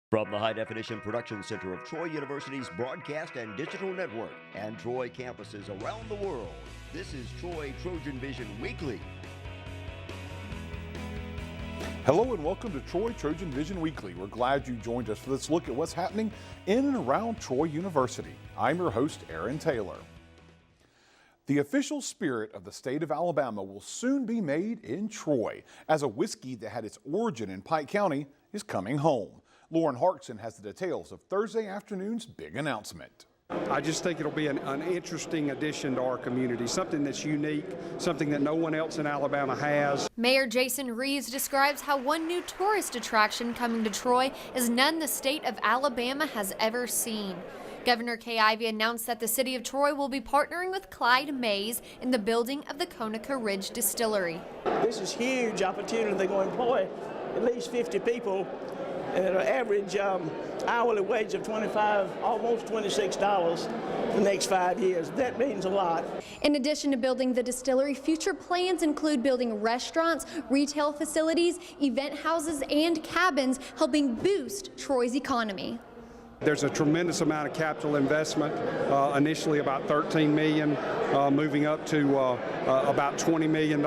From the High Definition Production Center of Troy University's Broadcast and Digital Network and Troy campuses around the world, this is Troy TrojanVision Weekly. Hello and welcome to Troy TrojanVision Weekly. We're glad you joined us for this look at what's happening in and around Troy University. I'm your host, Aaron Taylor. The official spirit of the state of Alabama will soon be made in Troy, as a whiskey that had its origin in Pike County is coming home. Lauren Harkson has the details of Thursday afternoon's big announcement. I just think it'll be an interesting addition to our community, something that's unique, something that no one else in Alabama has. Mayor Jason Reeves describes how one new tourist attraction coming to Troy is none the state of Alabama has ever seen. Governor Kay Ivey announced that the city of Troy will be partnering with Clyde Mays in the building of the Konak Distillery. This is a huge opportunity. They're going to employ at least 50 people at an average hourly wage of $25, almost $26 the next 5 years. That means a lot. In addition to building the distillery, future plans include building restaurants, retail facilities, event houses, and cabins, helping boost Troy's economy. There's a tremendous amount of capital investment, initially about $13 million, moving up to about $20 million.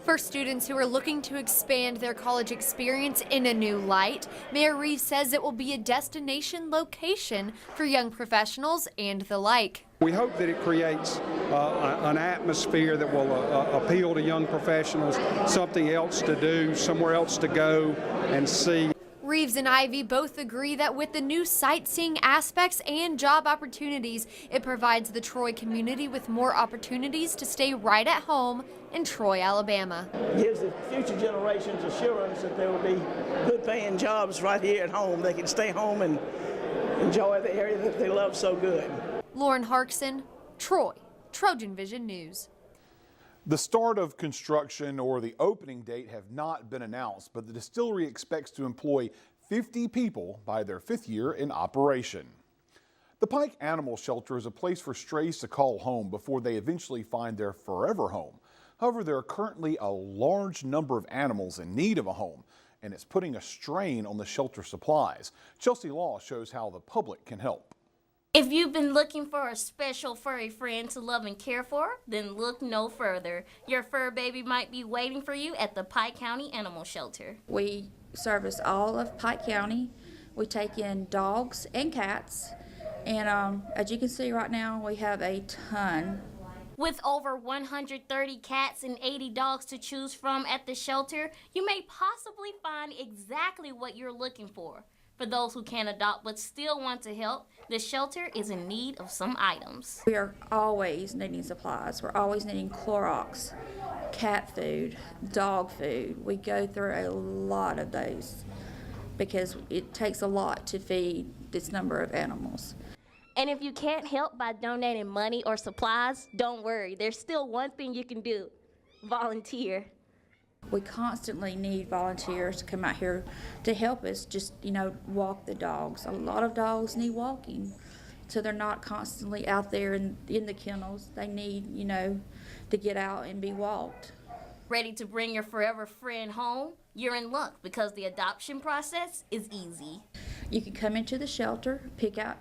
For students who are looking to expand their college experience in a new light, Mayor Reeves says it will be a destination location for young professionals and the like. We hope that it creates an atmosphere that will appeal to young professionals, something else to do, somewhere else to go and see. Reeves and Ivey both agree that with the new sightseeing aspects and job opportunities, it provides the Troy community with more opportunities to stay right at home in Troy, Alabama. Gives the future generations assurance that there will be good paying jobs right here at home. They can stay home and enjoy the area that they love so good. Lauren Harkson, Troy, TrojanVision News. The start of construction or the opening date have not been announced, but the distillery expects to employ 50 people by their 5th year in operation. The Pike Animal Shelter is a place for strays to call home before they eventually find their forever home. However, there are currently a large number of animals in need of a home, and it's putting a strain on the shelter supplies. Chelsea Law shows how the public can help. If you've been looking for a special furry friend to love and care for, then look no further. Your fur baby might be waiting for you at the Pike County Animal Shelter. We service all of Pike County. We take in dogs and cats, and as you can see right now, we have a ton. With over 130 cats and 80 dogs to choose from at the shelter, you may possibly find exactly what you're looking for. For those who can't adopt but still want to help, the shelter is in need of some items. We are always needing supplies. We're always needing Clorox, cat food, dog food. We go through a lot of those because it takes a lot to feed this number of animals. And if you can't help by donating money or supplies, don't worry. There's still one thing you can do: volunteer. We constantly need volunteers to come out here to help us just, walk the dogs. A lot of dogs need walking, so they're not constantly out there in the kennels. They need, to get out and be walked. Ready to bring your forever friend home? You're in luck because the adoption process is easy. You can come into the shelter, pick out,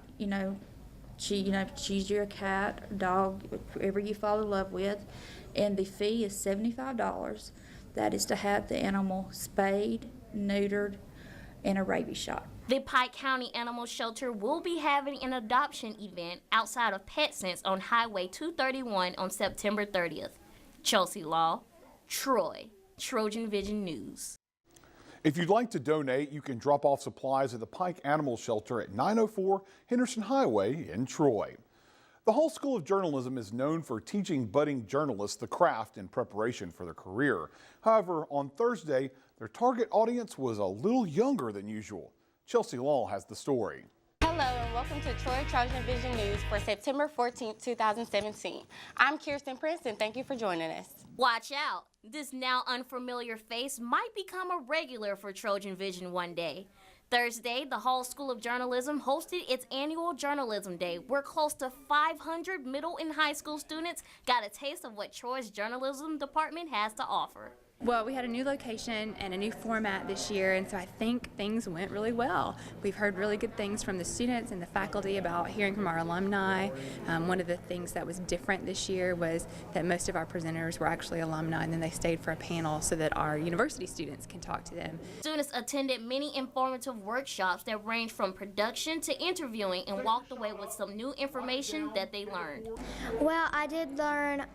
choose your cat, dog, whoever you fall in love with, and the fee is $75. That is to have the animal spayed, neutered, and a rabies shot. The Pike County Animal Shelter will be having an adoption event outside of PetSense on Highway 231 on September 30th. Chelsea Law, Troy, TrojanVision News. If you'd like to donate, you can drop off supplies at the Pike Animal Shelter at 904 Henderson Highway in Troy. The Hall School of Journalism is known for teaching budding journalists the craft in preparation for their career. However, on Thursday, their target audience was a little younger than usual. Chelsea Law has the story. Hello and welcome to Troy TrojanVision News for September 14, 2017. I'm Kirsten Prince and thank you for joining us. Watch out! This now unfamiliar face might become a regular for TrojanVision one day. Thursday, the Hall School of Journalism hosted its annual Journalism Day, where close to 500 middle and high school students got a taste of what Troy's journalism department has to offer. Well, we had a new location and a new format this year, and so I think things went really well. We've heard really good things from the students and the faculty about hearing from our alumni. One of the things that was different this year was that most of our presenters were actually alumni, and then they stayed for a panel so that our university students can talk to them. Students attended many informative workshops that ranged from production to interviewing and walked away with some new information that they learned. Well, I did learn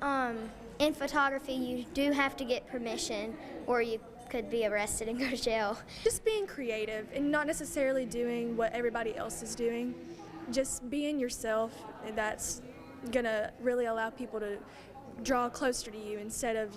in photography you do have to get permission or you could be arrested and go to jail. Just being creative and not necessarily doing what everybody else is doing. Just being yourself, and that's gonna really allow people to draw closer to you instead of,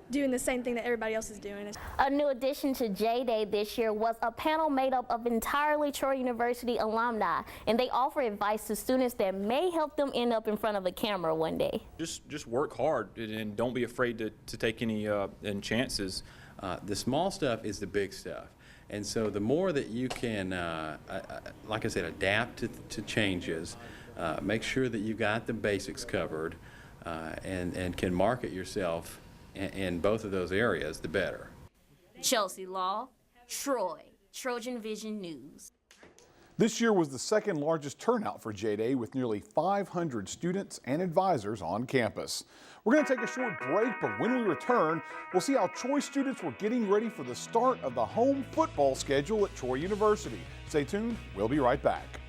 doing the same thing that everybody else is doing. A new addition to J-Day this year was a panel made up of entirely Troy University alumni, and they offer advice to students that may help them end up in front of a camera one day. Just work hard and don't be afraid to take any chances. The small stuff is the big stuff. And so the more that you can, like I said, adapt to changes, make sure that you got the basics covered, and can market yourself in both of those areas, the better. Chelsea Law, Troy, Trojan Vision News. This year was the second largest turnout for J-Day with nearly 500 students and advisors on campus. We're going to take a short break, but when we return, we'll see how Troy students were getting ready for the start of the home football schedule at Troy University. Stay tuned, we'll be right back.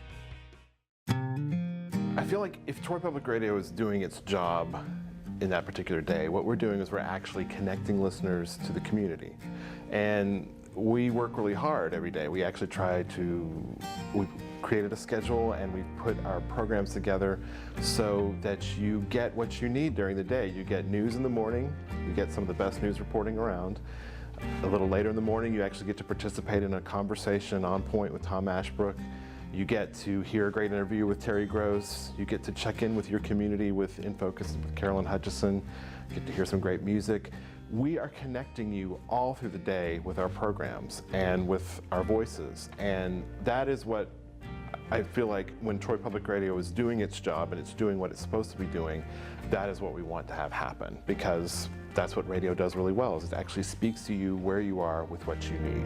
I feel like if Troy Public Radio is doing its job in that particular day, what we're doing is we're actually connecting listeners to the community. And we work really hard every day. We actually we've created a schedule and we've put our programs together so that you get what you need during the day. You get news in the morning, you get some of the best news reporting around. A little later in the morning, you actually get to participate in a conversation on point with Tom Ashbrook. You get to hear a great interview with Terry Gross. You get to check in with your community with In Focus with Carolyn Hutchison. You get to hear some great music. We are connecting you all through the day with our programs and with our voices. And that is what I feel like when Troy Public Radio is doing its job and it's doing what it's supposed to be doing, that is what we want to have happen, because that's what radio does really well, is it actually speaks to you where you are with what you need.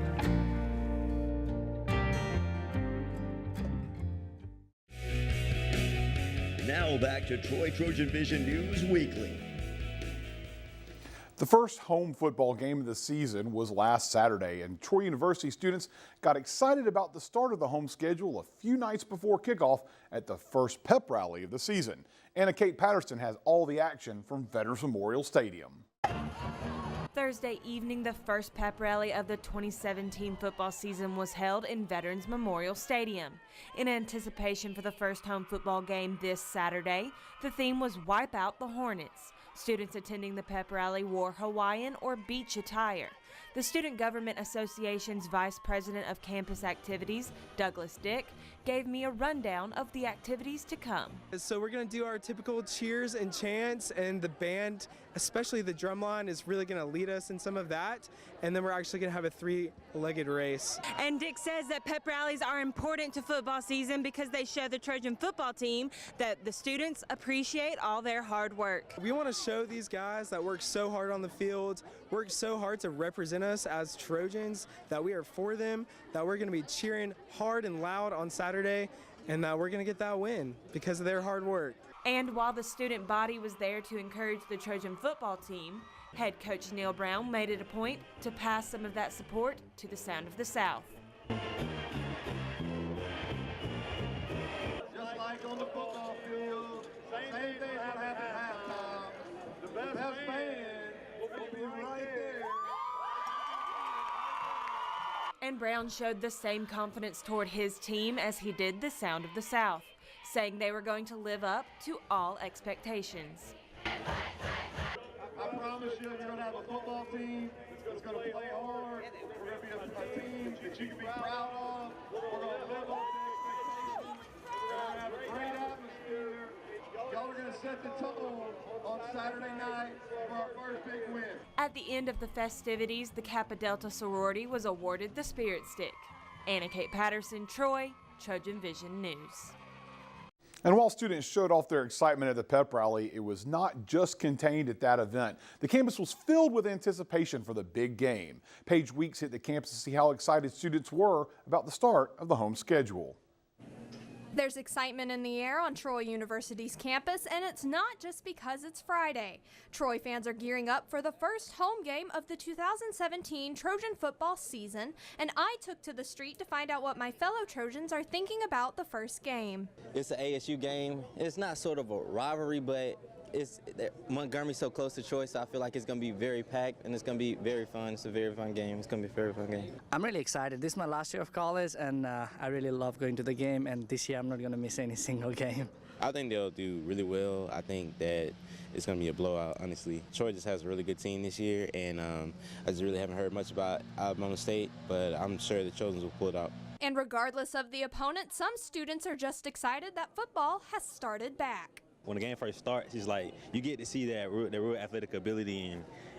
Now back to Troy Trojan Vision News Weekly. The first home football game of the season was last Saturday, and Troy University students got excited about the start of the home schedule a few nights before kickoff at the first Pep Rally of the season. Anna Kate Patterson has all the action from Veterans Memorial Stadium. Thursday evening, the first Pep Rally of the 2017 football season was held in Veterans Memorial Stadium. In anticipation for the first home football game this Saturday, the theme was Wipe Out the Hornets. Students attending the Pep Rally wore Hawaiian or beach attire. The Student Government Association's Vice President of Campus Activities, Douglas Dick, gave me a rundown of the activities to come. So we're going to do our typical cheers and chants, and the band, especially the drum line, is really going to lead us in some of that. And then we're actually going to have a three-legged race. And Dick says that pep rallies are important to football season because they show the Trojan football team that the students appreciate all their hard work. We want to show these guys that work so hard on the field, work so hard to represent us as Trojans, that we are for them, that we're going to be cheering hard and loud on Saturday, and that we're going to get that win because of their hard work. And while the student body was there to encourage the Trojan football team, head coach Neil Brown made it a point to pass some of that support to the Sound of the South. Just like on the football field, same thing will happen at halftime. The best band will be right there. And Brown showed the same confidence toward his team as he did the Sound of the South, saying they were going to live up to all expectations. I promise you, you're going to have a football team that's going to play hard. We're going to be a team that you can be proud of. We're going to live up to expectations. We're going to have a great atmosphere. Y'all are going to set the tone on Saturday night for our first big win. At the end of the festivities, the Kappa Delta sorority was awarded the Spirit Stick. Anna Kate Patterson, Troy, Trojan Vision News. And while students showed off their excitement at the Pep Rally, it was not just contained at that event. The campus was filled with anticipation for the big game. Paige Weeks hit the campus to see how excited students were about the start of the home schedule. There's excitement in the air on Troy University's campus, and it's not just because it's Friday. Troy fans are gearing up for the first home game of the 2017 Trojan football season, and I took to the street to find out what my fellow Trojans are thinking about the first game. It's an ASU game. It's not sort of a rivalry, but Montgomery's so close to Troy, so I feel like it's going to be very packed and it's going to be very fun. It's a very fun game. It's going to be a very fun game. I'm really excited. This is my last year of college, and I really love going to the game, and this year I'm not going to miss any single game. I think they'll do really well. I think that it's going to be a blowout, honestly. Troy just has a really good team this year, and I just really haven't heard much about Alabama State, but I'm sure the Trojans will pull it out. And regardless of the opponent, some students are just excited that football has started back. When the game first starts, it's like you get to see that real athletic ability,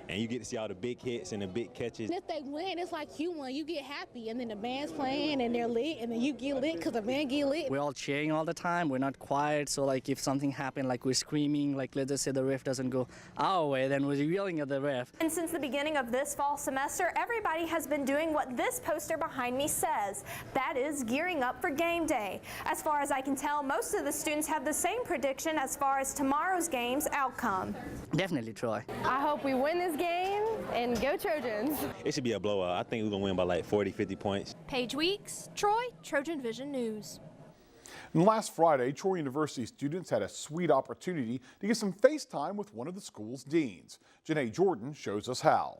and you get to see all the big hits and the big catches. If they win, it's like you won, you get happy, and then the band's playing and they're lit, and then you get lit because the band get lit. We're all cheering all the time. We're not quiet, so like if something happened, like we're screaming, like let's just say the ref doesn't go our way, then we're yelling at the ref. And since the beginning of this fall semester, everybody has been doing what this poster behind me says. That is gearing up for game day. As far as I can tell, most of the students have the same prediction as far as tomorrow's game's outcome. Definitely Troy. I hope we win this game and go Trojans. It should be a blowout. I think we're going to win by like 40, 50 points. Paige Weeks, Troy, Trojan Vision News. And last Friday, Troy University students had a sweet opportunity to get some FaceTime with one of the school's deans. Janae Jordan shows us how.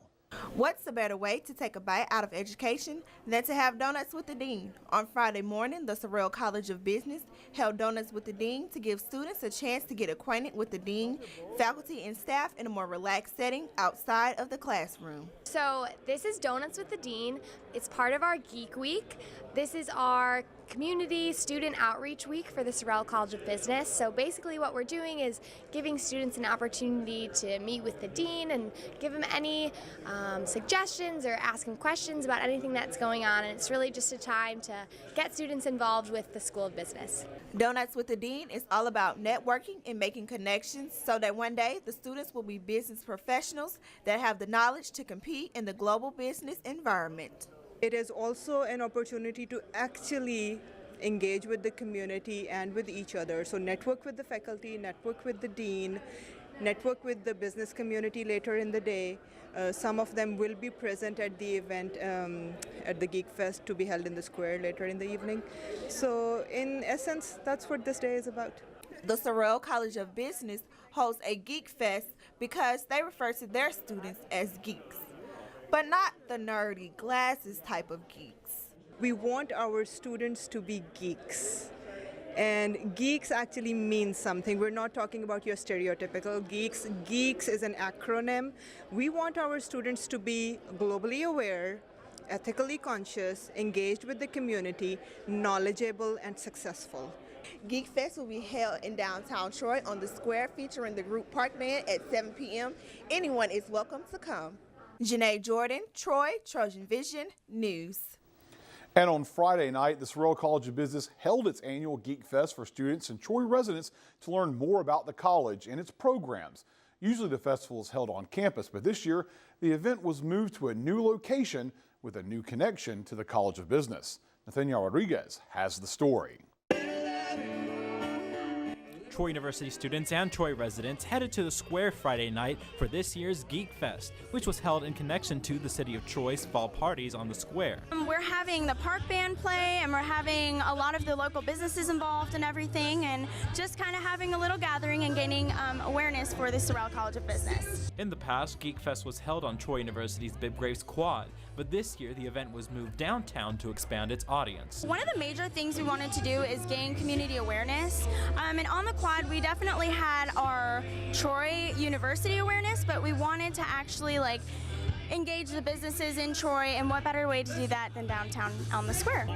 What's a better way to take a bite out of education than to have donuts with the dean? On Friday morning, the Sorrell College of Business held Donuts with the Dean to give students a chance to get acquainted with the dean, faculty, and staff in a more relaxed setting outside of the classroom. So this is Donuts with the Dean. It's part of our Geek Week. This is our community student outreach week for the Sorrell College of Business. So basically what we're doing is giving students an opportunity to meet with the dean and give them any suggestions or ask them questions about anything that's going on. And it's really just a time to get students involved with the School of Business. Donuts with the Dean is all about networking and making connections so that one day the students will be business professionals that have the knowledge to compete in the global business environment. It is also an opportunity to actually engage with the community and with each other. So network with the faculty, network with the dean, network with the business community later in the day. Some of them will be present at the event at the Geek Fest to be held in the square later in the evening. So in essence, that's what this day is about. The Sorrell College of Business hosts a Geek Fest because they refer to their students as geeks, but not the nerdy glasses type of geeks. We want our students to be geeks. And geeks actually means something. We're not talking about your stereotypical geeks. Geeks is an acronym. We want our students to be globally aware, ethically conscious, engaged with the community, knowledgeable, and successful. Geek Fest will be held in downtown Troy on the square featuring the group Park Band at 7 p.m. Anyone is welcome to come. Janae Jordan, Troy, Trojan Vision News. And on Friday night, the Sorrell College of Business held its annual Geek Fest for students and Troy residents to learn more about the college and its programs. Usually the festival is held on campus, but this year the event was moved to a new location with a new connection to the College of Business. Nathaniel Rodriguez has the story. Troy University students and Troy residents headed to the square Friday night for this year's Geek Fest, which was held in connection to the City of Troy's fall parties on the square. We're having the park band play, and we're having a lot of the local businesses involved and everything, and just kind of having a little gathering and gaining awareness for the Sorrell College of Business. In the past, Geek Fest was held on Troy University's Bibb Graves Quad, but this year the event was moved downtown to expand its audience. One of the major things we wanted to do is gain community awareness, and on the quad we definitely had our Troy University awareness, but we wanted to actually engage the businesses in Troy, and what better way to do that than downtown on the square.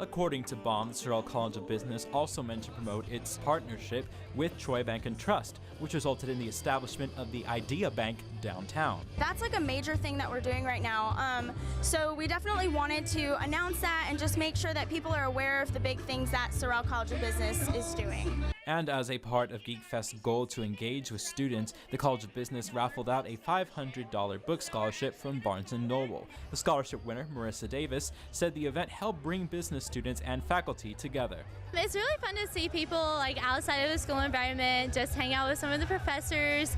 According to Baum, the Sorrel College of Business also meant to promote its partnership with Troy Bank and Trust, which resulted in the establishment of the Idea Bank downtown. That's like a major thing that we're doing right now. So we definitely wanted to announce that and just make sure that people are aware of the big things that Sorrel College of Business is doing. And as a part of Geek Fest's goal to engage with students, the College of Business raffled out a $500 book scholarship from Barnes & Noble. The scholarship winner, Marissa Davis, said the event helped bring business students and faculty together. It's really fun to see people like outside of the school environment, just hang out with some of the professors,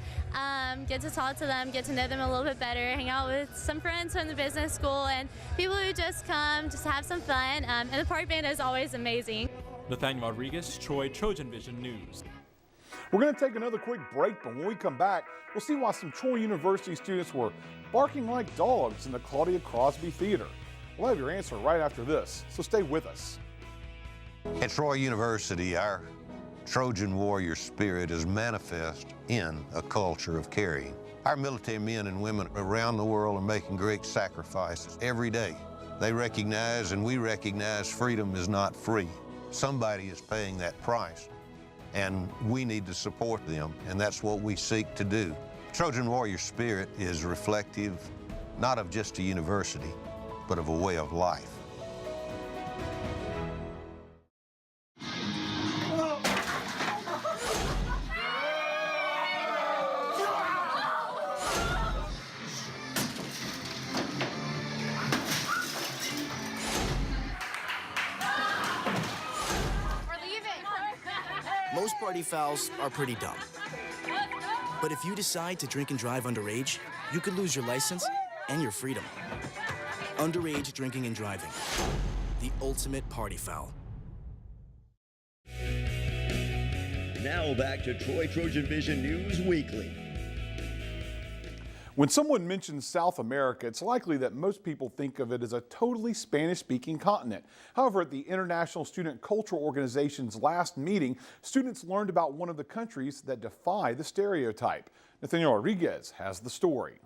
get to talk to them, get to know them a little bit better, hang out with some friends from the business school and people who just come, just have some fun. And the party band is always amazing. Nathaniel Rodriguez, Troy, TrojanVision News. We're going to take another quick break, but when we come back, we'll see why some Troy University students were barking like dogs in the Claudia Crosby Theater. We'll have your answer right after this, so stay with us. At Troy University, our Trojan warrior spirit is manifest in a culture of caring. Our military men and women around the world are making great sacrifices every day. They recognize, and we recognize, freedom is not free. Somebody is paying that price, and we need to support them, and that's what we seek to do. Trojan warrior spirit is reflective not of just a university, but of a way of life. Most party fouls are pretty dumb. But if you decide to drink and drive underage, you could lose your license and your freedom. Underage drinking and driving. The ultimate party foul. Now back to Troy TrojanVision News Weekly. When someone mentions South America, it's likely that most people think of it as a totally Spanish-speaking continent. However, at the International Student Cultural Organization's last meeting, students learned about one of the countries that defy the stereotype. Nathaniel Rodriguez has the story.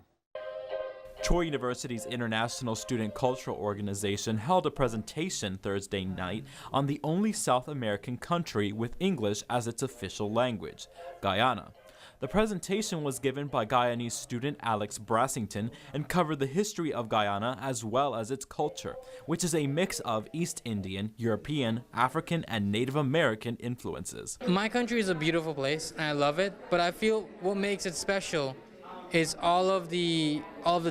Troy University's International Student Cultural Organization held a presentation Thursday night on the only South American country with English as its official language, Guyana. The presentation was given by Guyanese student Alex Brassington and covered the history of Guyana as well as its culture, which is a mix of East Indian, European, African, and Native American influences. My country is a beautiful place, and I love it, but I feel what makes it special is all of the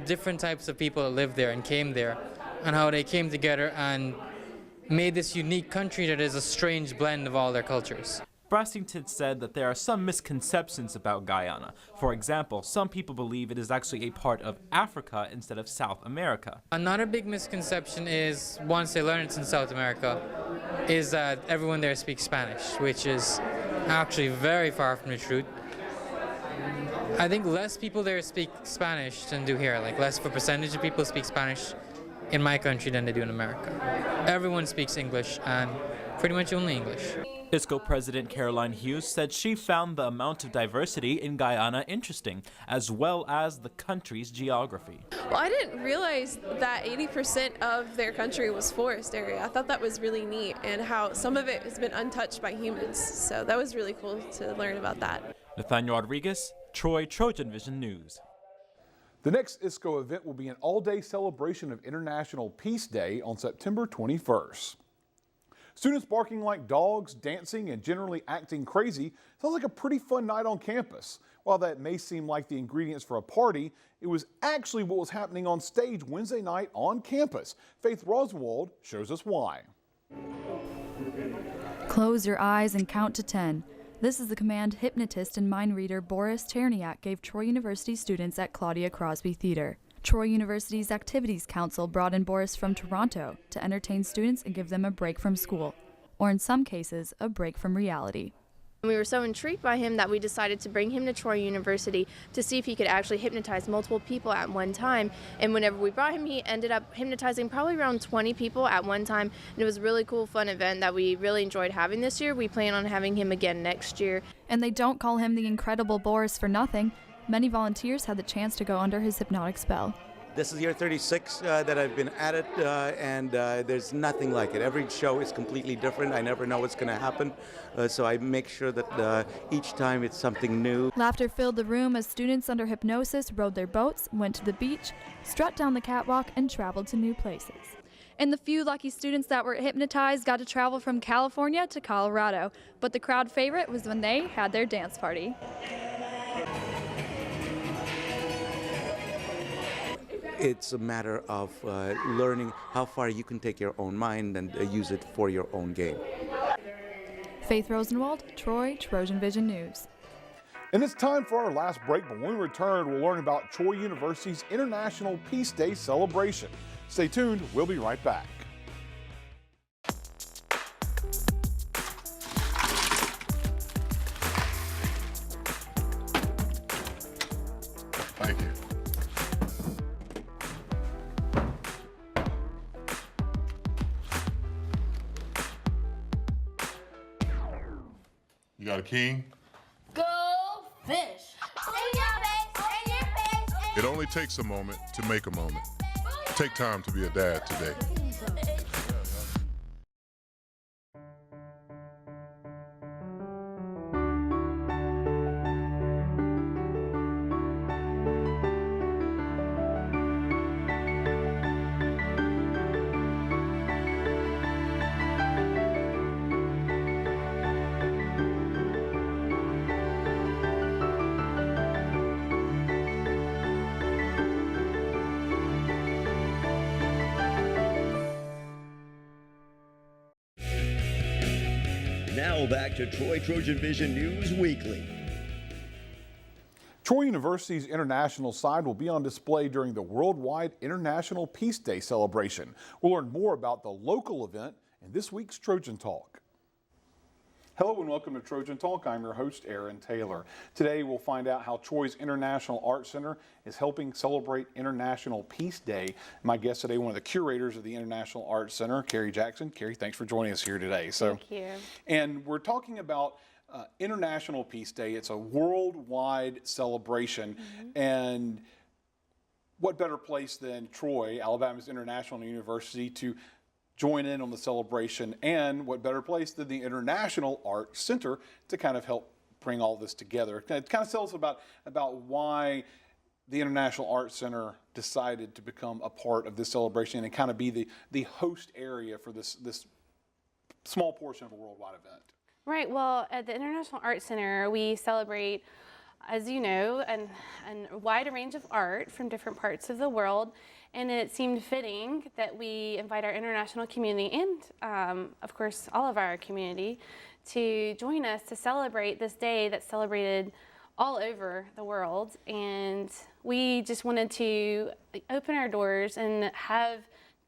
different types of people that live there and came there, and how they came together and made this unique country that is a strange blend of all their cultures. Brassington said that there are some misconceptions about Guyana. For example, some people believe it is actually a part of Africa instead of South America. Another big misconception is, once they learn it's in South America, is that everyone there speaks Spanish, which is actually very far from the truth. I think less people there speak Spanish than do here. Like, less of a percentage of people speak Spanish in my country than they do in America. Everyone speaks English, and pretty much only English. ISCO President Caroline Hughes said she found the amount of diversity in Guyana interesting, as well as the country's geography. Well, I didn't realize that 80% of their country was forest area. I thought that was really neat, and how some of it has been untouched by humans. So that was really cool to learn about that. Nathaniel Rodriguez, Troy TrojanVision News. The next ISCO event will be an all-day celebration of International Peace Day on September 21st. Students barking like dogs, dancing, and generally acting crazy sounds like a pretty fun night on campus. While that may seem like the ingredients for a party, it was actually what was happening on stage Wednesday night on campus. Faith Roswald shows us why. Close your eyes and count to 10. This is the command hypnotist and mind reader Boris Tierney Act gave Troy University students at Claudia Crosby Theater. Troy University's Activities Council brought in Boris from Toronto to entertain students and give them a break from school, or in some cases, a break from reality. We were so intrigued by him that we decided to bring him to Troy University to see if he could actually hypnotize multiple people at one time. And whenever we brought him, he ended up hypnotizing probably around 20 people at one time. And it was a really cool, fun event that we really enjoyed having this year. We plan on having him again next year. And they don't call him the incredible Boris for nothing. Many volunteers had the chance to go under his hypnotic spell. This is year 36 that I've been at it, and there's nothing like it. Every show is completely different. I never know what's going to happen, so I make sure that each time it's something new. Laughter filled the room as students under hypnosis rode their boats, went to the beach, strut down the catwalk, and traveled to new places. And the few lucky students that were hypnotized got to travel from California to Colorado. But the crowd favorite was when they had their dance party. It's a matter of learning how far you can take your own mind and use it for your own game. Faith Rosenwald, Troy, Trojan Vision News. And it's time for our last break, but when we return, we'll learn about Troy University's International Peace Day celebration. Stay tuned, we'll be right back. Thank you. You got a king? Go fish! In your face, in your face, It only takes a moment to make a moment. Take time to be a dad today. Now back to Troy Trojan Vision News Weekly. Troy University's international side will be on display during the Worldwide International Peace Day celebration. We'll learn more about the local event in this week's Trojan Talk. Hello and welcome to Trojan Talk. I'm your host, Aaron Taylor. Today we'll find out how Troy's International Arts Center is helping celebrate International Peace Day. My guest today, one of the curators of the International Arts Center, Carrie Jackson. Carrie, thanks for joining us here today. Thank you. And we're talking about International Peace Day. It's a worldwide celebration. And what better place than Troy, Alabama's International University, to join in on the celebration, and what better place than the International Arts Center to kind of help bring all this together. It kind of tells us about why the International Arts Center decided to become a part of this celebration and kind of be the host area for this small portion of a worldwide event. Right, well, at the International Arts Center, we celebrate, as you know, a wide range of art from different parts of the world. And it seemed fitting that we invite our international community and, of course, all of our community to join us to celebrate this day that's celebrated all over the world. And we just wanted to open our doors and have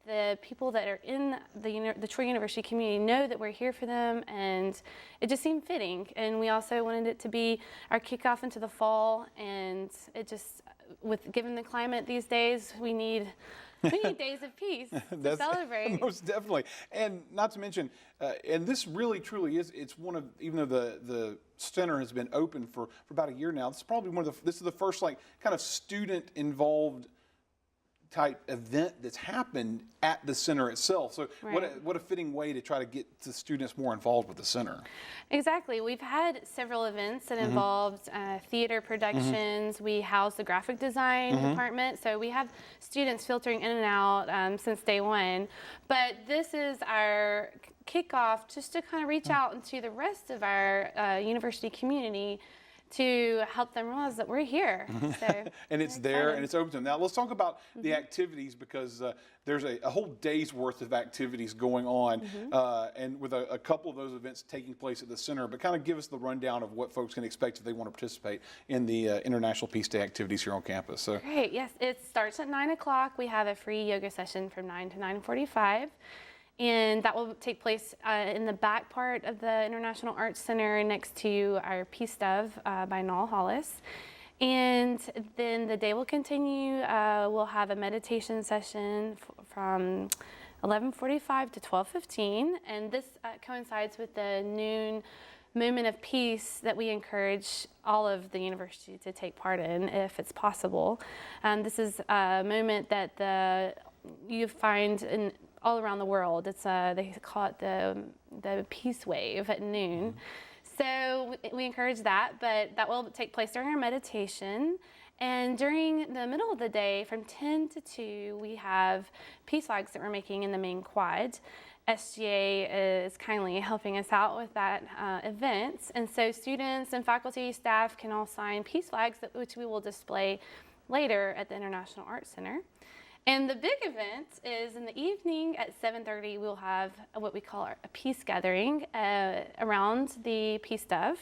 the people that are in the Troy University community know that we're here for them, and it just seemed fitting. And we also wanted it to be our kickoff into the fall, and it just, given the climate these days, we need days of peace to celebrate. Most definitely. And not to mention, and this really truly is, it's one of, even though the center has been open for about a year now, this is probably this is the first kind of student involved type event that's happened at the center itself. So right. What a fitting way to try to get the students more involved with the center. Exactly. We've had several events that involved theater productions. We house the graphic design department. So we have students filtering in and out since day one. But this is our kickoff just to kind of reach out into the rest of our university community to help them realize that we're here. So and it's there and it's open to them. Now let's talk about the activities, because there's a whole day's worth of activities going on, and with a couple of those events taking place at the center. But kind of give us the rundown of what folks can expect if they want to participate in the International Peace Day activities here on campus. So great, yes, it starts at 9 o'clock. We have a free yoga session from 9 to 9:45. And that will take place in the back part of the International Arts Center next to our Peace Dove by Noel Hollis. And then the day will continue. We'll have a meditation session from 11:45 to 12:15. And this coincides with the noon moment of peace that we encourage all of the university to take part in if it's possible. This is a moment that you find in all around the world. It's they call it the peace wave at noon. So we encourage that, but that will take place during our meditation. And during the middle of the day, from 10 to 2, we have peace flags that we're making in the main quad. SGA is kindly helping us out with that event. And so students and faculty, staff can all sign peace flags, which we will display later at the International Arts Center. And the big event is in the evening at 7:30, we'll have what we call a peace gathering around the Peace Dove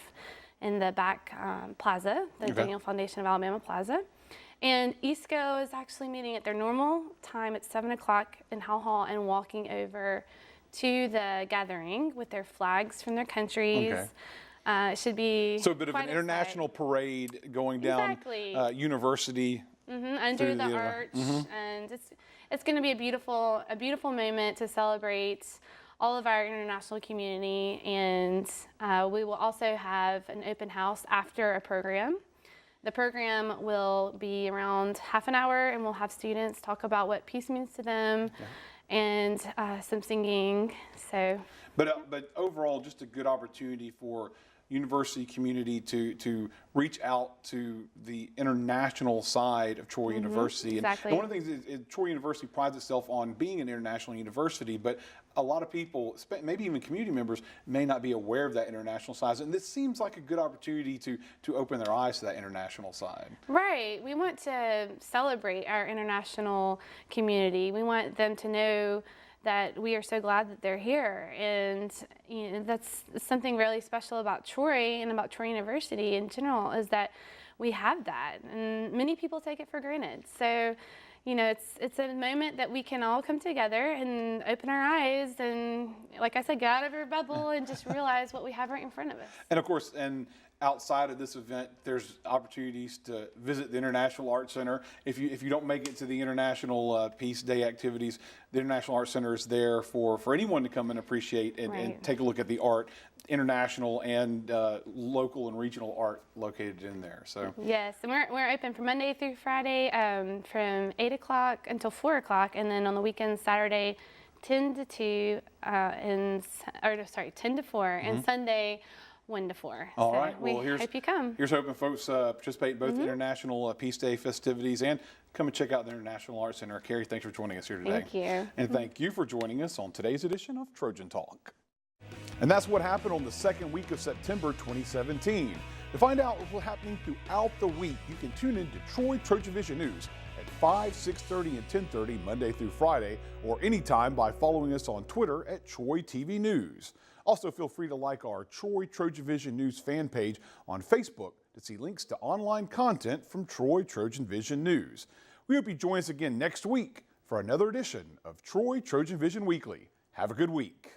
in the back plaza, the Daniel Foundation of Alabama Plaza. And ESCO is actually meeting at their normal time at 7 o'clock in Howell Hall and walking over to the gathering with their flags from their countries. It should be so a bit of an international parade going down University. Under the arch, and it's going to be a beautiful moment to celebrate all of our international community, and we will also have an open house after a program. The program will be around half an hour, and we'll have students talk about what peace means to them, and some singing. So, but overall, just a good opportunity for university community to reach out to the international side of Troy University. And one of the things is Troy University prides itself on being an international university, but a lot of people, maybe even community members, may not be aware of that international side. And this seems like a good opportunity to open their eyes to that international side. Right. We want to celebrate our international community. We want them to know that we are so glad that they're here, and that's something really special about Troy and about Troy University in general, is that we have that, and many people take it for granted. So, it's a moment that we can all come together and open our eyes, and like I said, get out of our bubble and just realize what we have right in front of us. And of course, outside of this event, there's opportunities to visit the International Arts Center. If you don't make it to the International Peace Day activities, the International Arts Center is there for anyone to come and appreciate and take a look at the art, international and local and regional art located in there. So yes, and we're open from Monday through Friday from 8 o'clock until 4 o'clock, and then on the weekends, Saturday 10 to 2 10 to 4, and Sunday 1 to 4. All so right. Well, hope you come. Here's hoping folks participate in both the International Peace Day festivities and come and check out the International Arts Center. Carrie, thanks for joining us here today. Thank you. And thank you for joining us on today's edition of Trojan Talk. And that's what happened on the second week of September 2017. To find out what's happening throughout the week, you can tune in to Troy TrojanVision News at 5, 6:30, and 10:30 Monday through Friday, or anytime by following us on Twitter at Troy TV News. Also, feel free to like our Troy TrojanVision News fan page on Facebook to see links to online content from Troy TrojanVision News. We hope you join us again next week for another edition of Troy TrojanVision Weekly. Have a good week.